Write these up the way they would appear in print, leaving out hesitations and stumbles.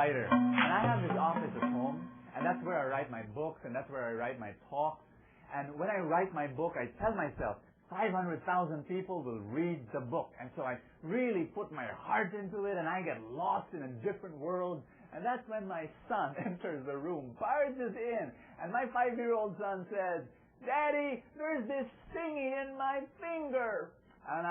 writer. And I have this office at home, and that's where I write my books, and that's where I write my talks. And when I write my book, I tell myself, 500,000 people will read the book. And so I really put my heart into it, and I get lost in a different world. And that's when my son enters the room, barges in, and my 5-year-old son says, "Daddy, there's this thingy in my finger." And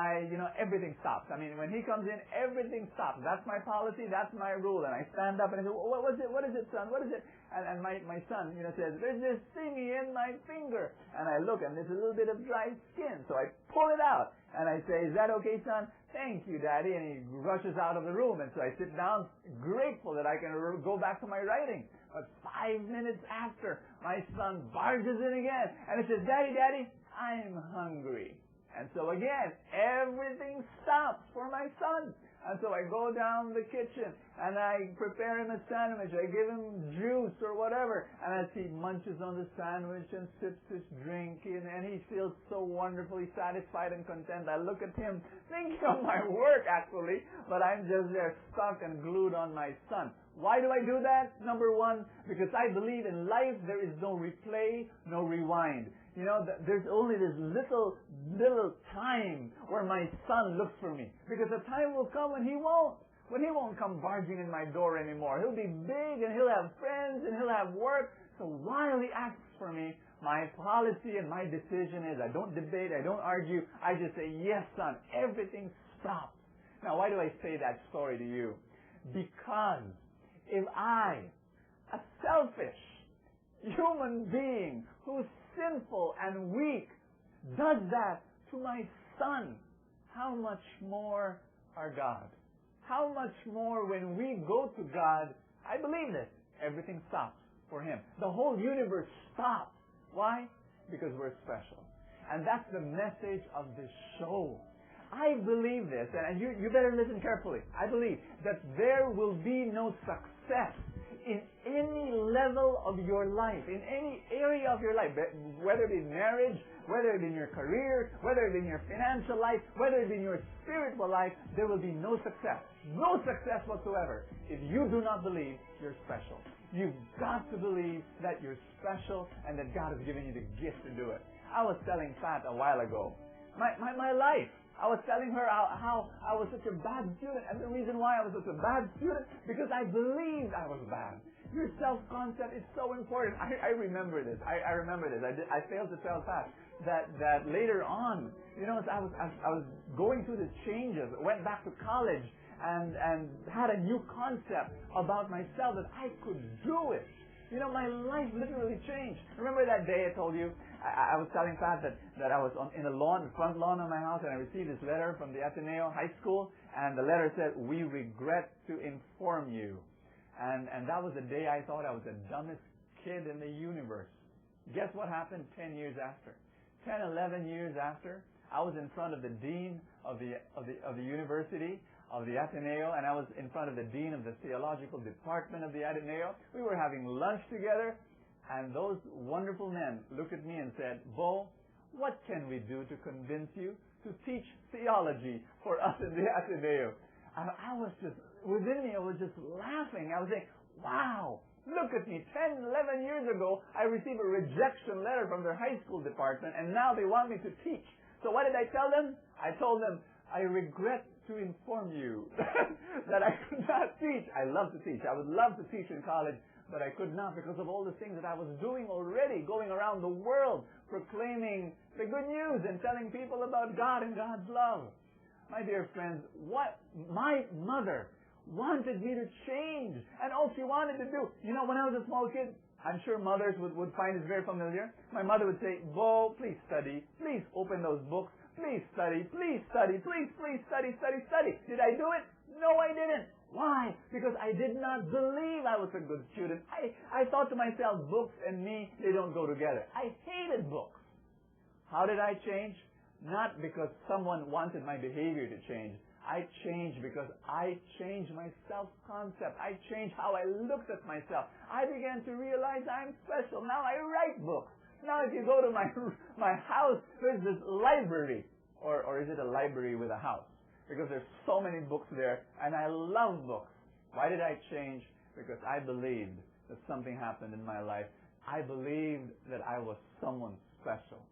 everything stops. I mean, when he comes in, everything stops. That's my policy. That's my rule. And I stand up and I say, "What was it? What is it, son? What is it?" And my son, says, "There's this thingy in my finger." And I look, and there's a little bit of dry skin. So I pull it out. And I say, "Is that okay, son?" "Thank you, Daddy." And he rushes out of the room. And so I sit down, grateful that I can go back to my writing. But 5 minutes after, my son barges in again. And he says, Daddy, I'm hungry." And so again, everything stops for my son. And so I go down the kitchen and I prepare him a sandwich. I give him juice or whatever. And as he munches on the sandwich and sips his drink and he feels so wonderfully satisfied and content, I look at him thinking of my work actually, but I'm just there stuck and glued on my son. Why do I do that? Number one, because I believe in life there is no replay, no rewind. There's only this little time where my son looks for me. Because the time will come when he won't come barging in my door anymore. He'll be big and he'll have friends and he'll have work. So while he asks for me, my policy and my decision is I don't debate, I don't argue. I just say, "Yes, son," everything stops. Now, why do I say that story to you? Because if I, a selfish human being who's sinful and weak, does that to my son, how much more our God? How much more when we go to God, I believe this, everything stops for Him. The whole universe stops. Why? Because we're special. And that's the message of this show. I believe this, and you better listen carefully. I believe that there will be no success in any level of your life, in any area of your life, whether it be marriage, whether it be in your career, whether it be in your financial life, whether it be in your spiritual life, there will be no success whatsoever if you do not believe you're special. You've got to believe that you're special and that God has given you the gift to do it. I was telling Pat a while ago, my life, I was telling her how I was such a bad student, and the reason why I was such a bad student, because I believed I was bad. Your self-concept is so important. I remember this. I remember this. I failed to tell Pat that later on, I was going through the changes, went back to college, and had a new concept about myself that I could do it. My life literally changed. Remember that day I told you? I was telling Pat that I was in the front lawn of my house, and I received this letter from the Ateneo High School, and the letter said, "We regret to inform you." And that was the day I thought I was the dumbest kid in the universe. Guess what happened 10 years after? 10, 11 years after, I was in front of the dean of the university, of the Ateneo, and I was in front of the dean of the theological department of the Ateneo. We were having lunch together, and those wonderful men looked at me and said, "Bo, what can we do to convince you to teach theology for us in the Ateneo?" I was just, within me, I was just laughing. I was saying, wow, look at me. 10, 11 years ago, I received a rejection letter from their high school department, and now they want me to teach. So what did I tell them? I told them, "I regret to inform you that I could not teach." I love to teach. I would love to teach in college, but I could not because of all the things that I was doing already, going around the world, proclaiming the good news and telling people about God and God's love. My dear friends, what my mother wanted me to change, and all she wanted to do, when I was a small kid, I'm sure mothers would find this very familiar. My mother would say, "Bo, please study. Please open those books. Please study. Please study. Please study. Did I do it? No, I didn't. Why? Because I did not believe I was a good student. I thought to myself, books and me, they don't go together. I hated books. How did I change? Not because someone wanted my behavior to change. I changed because I changed my self-concept. I changed how I looked at myself. I began to realize I'm special. Now I write books. Now if you go to my house, there's this library. Or is it a library with a house? Because there's so many books there, and I love books. Why did I change? because I believed that something happened in my life. I believed that I was someone special.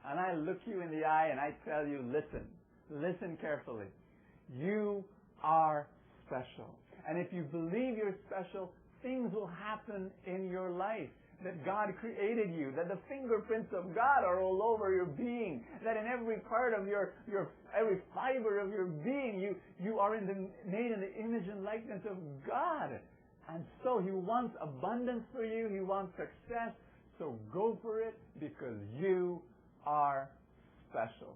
And I look you in the eye and I tell you, listen carefully. You are special. And if you believe you're special, things will happen in your life. That God created you, that the fingerprints of God are all over your being, that in every part of your every fiber of your being, you are made in the image and likeness of God. And so He wants abundance for you, He wants success, so go for it because you are special.